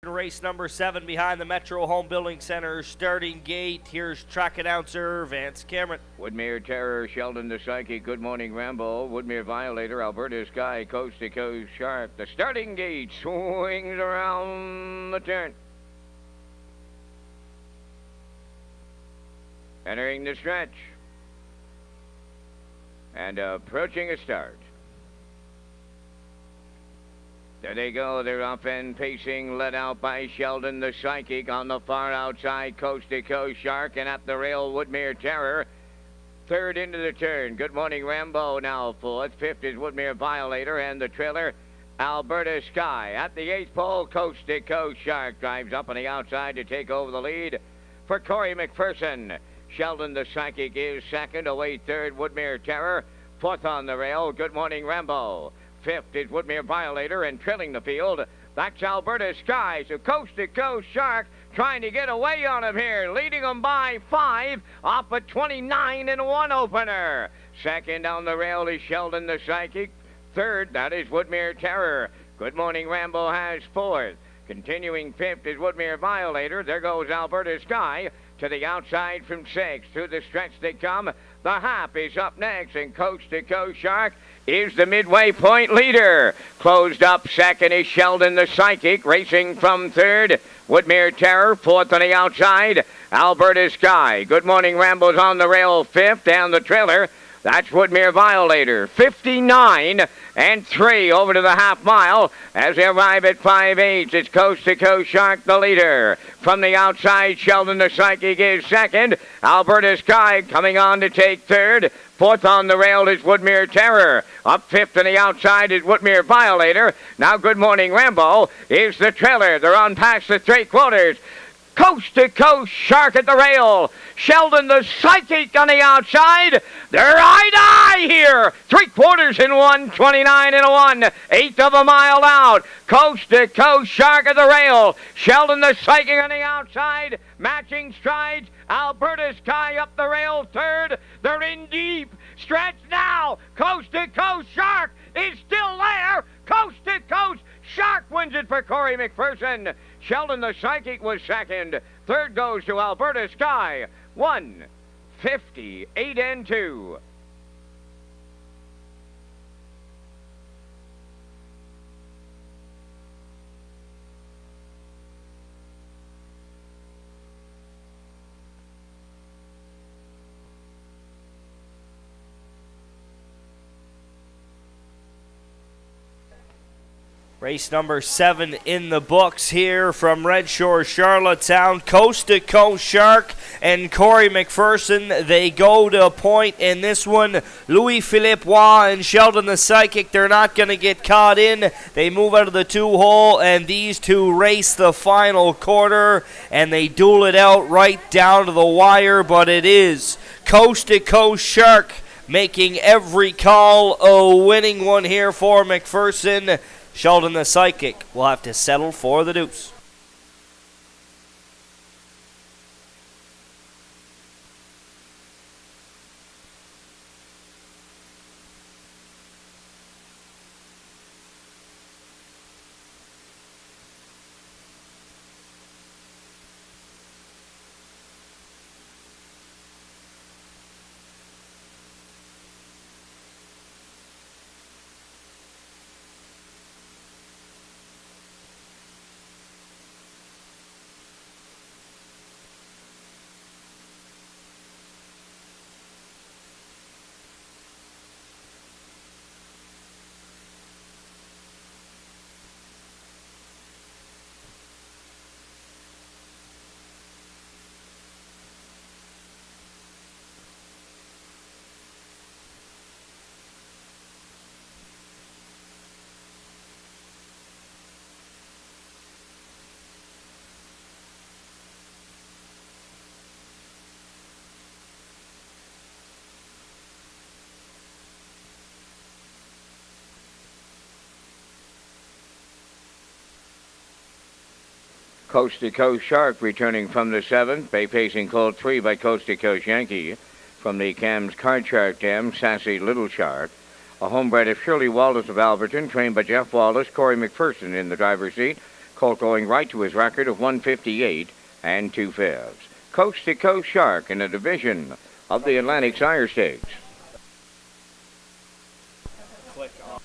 Race number 7 behind the Metro Home Building Center starting gate. Here's track announcer Vance Cameron. Woodmere Terror, Sheldon the Psychic, Good Morning Rambo, Woodmere Violator, Alberta Sky, Coast to Coast Shark. The starting gate swings around the turn. Entering the stretch. And approaching a start. There they go. They're up and pacing, led out by Sheldon the Psychic on the far outside, Coast to Coast Shark, and at the rail, Woodmere Terror. Third into the turn. Good Morning Rambo now fourth. Fifth is Woodmere Violator, and the trailer, Alberta Sky. At the eighth pole, Coast to Coast Shark drives up on the outside to take over the lead for Corey McPherson. Sheldon the Psychic is second. Away third, Woodmere Terror. Fourth on the rail, Good Morning Rambo. Fifth is Woodmere Violator, and trailing the field, that's Alberta Sky. So Coast to Coast Shark trying to get away on him here, leading him by 5 off a 29-1 opener. Second on the rail is Sheldon the Psychic. Third, that is Woodmere Terror. Good Morning Rambo has fourth. Continuing fifth is Woodmere Violator. There goes Alberta Sky. To the outside from sixth. Through the stretch they come. The half is up next, and Coast to Coast Shark is the midway point leader. Closed up second is Sheldon the Psychic. Racing from third, Woodmere Terror. Fourth on the outside, Alberta Sky. Good Morning Rambo's on the rail fifth, and the trailer, that's Woodmere Violator. 59-3 over to the half mile as they arrive at 5/8. It's Coast to Coast Shark, the leader. From the outside, Sheldon the Psychic is second. Alberta Sky coming on to take third. Fourth on the rail is Woodmere Terror. Up fifth on the outside is Woodmere Violator. Now Good Morning Rambo is the trailer. They're on past the three-quarters. Coast to Coast Shark at the rail. Sheldon the Psychic on the outside. They're eye-to-eye here. 3/4 in 1, 29-1. Eighth of a mile out. Coast to Coast Shark at the rail. Sheldon the Psychic on the outside. Matching strides. Alberta Sky up the rail third. They're in deep. Stretch now. Coast to Coast Shark is still there. Coast to Coast Shark wins it for Corey McPherson. Sheldon the Psychic was second. Third goes to Alberta Sky. 1:58-2. Race number 7 in the books here from Redshores, Charlottetown. Coast to Coast Shark and Corey McPherson, they go to a point in this one. Louis-Philippe Roy and Sheldon the Psychic, they're not going to get caught in. They move out of the 2-hole, and these two race the final quarter, and they duel it out right down to the wire, but it is Coast to Coast Shark making every call, a winning one here for McPherson. Sheldon the Psychic will have to settle for the deuce. Coast to Coast Shark returning from the 7th. Bay pacing called 3 by Coast to Coast Yankee. From the Cam's Card Shark Dam, Sassy Little Shark. A homebred of Shirley Wallace of Alberton, trained by Jeff Wallace, Corey McPherson in the driver's seat. Colt going right to his record of 158 and 2/5. Coast to Coast Shark in a division of the Atlantic Sire Stakes. Click on.